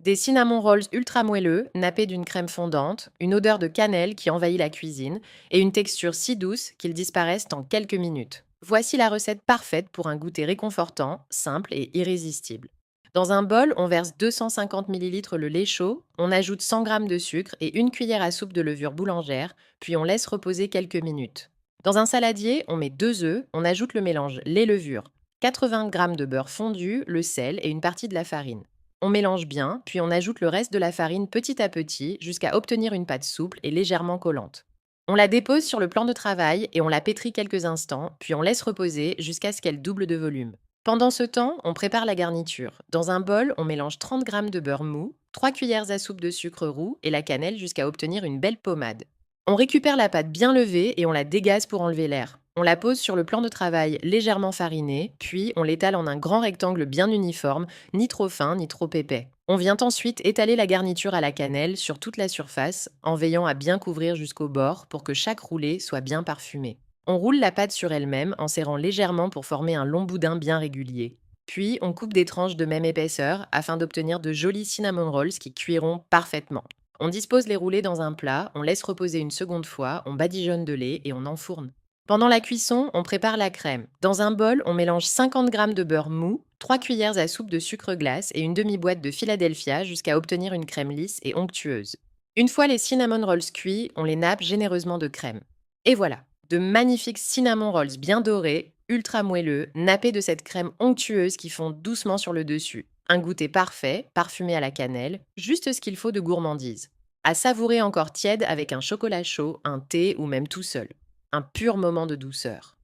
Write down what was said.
Des cinnamon rolls ultra moelleux, nappés d'une crème fondante, une odeur de cannelle qui envahit la cuisine et une texture si douce qu'ils disparaissent en quelques minutes. Voici la recette parfaite pour un goûter réconfortant, simple et irrésistible. Dans un bol, on verse 250 ml le lait chaud, on ajoute 100 g de sucre et une cuillère à soupe de levure boulangère, puis on laisse reposer quelques minutes. Dans un saladier, on met 2 œufs, on ajoute le mélange lait-levure, 80 g de beurre fondu, le sel et une partie de la farine. On mélange bien, puis on ajoute le reste de la farine petit à petit jusqu'à obtenir une pâte souple et légèrement collante. On la dépose sur le plan de travail et on la pétrit quelques instants, puis on laisse reposer jusqu'à ce qu'elle double de volume. Pendant ce temps, on prépare la garniture. Dans un bol, on mélange 30 g de beurre mou, 3 cuillères à soupe de sucre roux et la cannelle jusqu'à obtenir une belle pommade. On récupère la pâte bien levée et on la dégaze pour enlever l'air. On la pose sur le plan de travail légèrement fariné, puis on l'étale en un grand rectangle bien uniforme, ni trop fin ni trop épais. On vient ensuite étaler la garniture à la cannelle sur toute la surface, en veillant à bien couvrir jusqu'au bord pour que chaque roulé soit bien parfumé. On roule la pâte sur elle-même en serrant légèrement pour former un long boudin bien régulier. Puis on coupe des tranches de même épaisseur afin d'obtenir de jolis cinnamon rolls qui cuiront parfaitement. On dispose les roulés dans un plat, on laisse reposer une seconde fois, on badigeonne de lait et on enfourne. Pendant la cuisson, on prépare la crème. Dans un bol, on mélange 50 g de beurre mou, 3 cuillères à soupe de sucre glace et une demi-boîte de Philadelphia jusqu'à obtenir une crème lisse et onctueuse. Une fois les cinnamon rolls cuits, on les nappe généreusement de crème. Et voilà, de magnifiques cinnamon rolls bien dorés, ultra moelleux, nappés de cette crème onctueuse qui fond doucement sur le dessus. Un goûter parfait, parfumé à la cannelle, juste ce qu'il faut de gourmandise. À savourer encore tiède avec un chocolat chaud, un thé ou même tout seul. Un pur moment de douceur.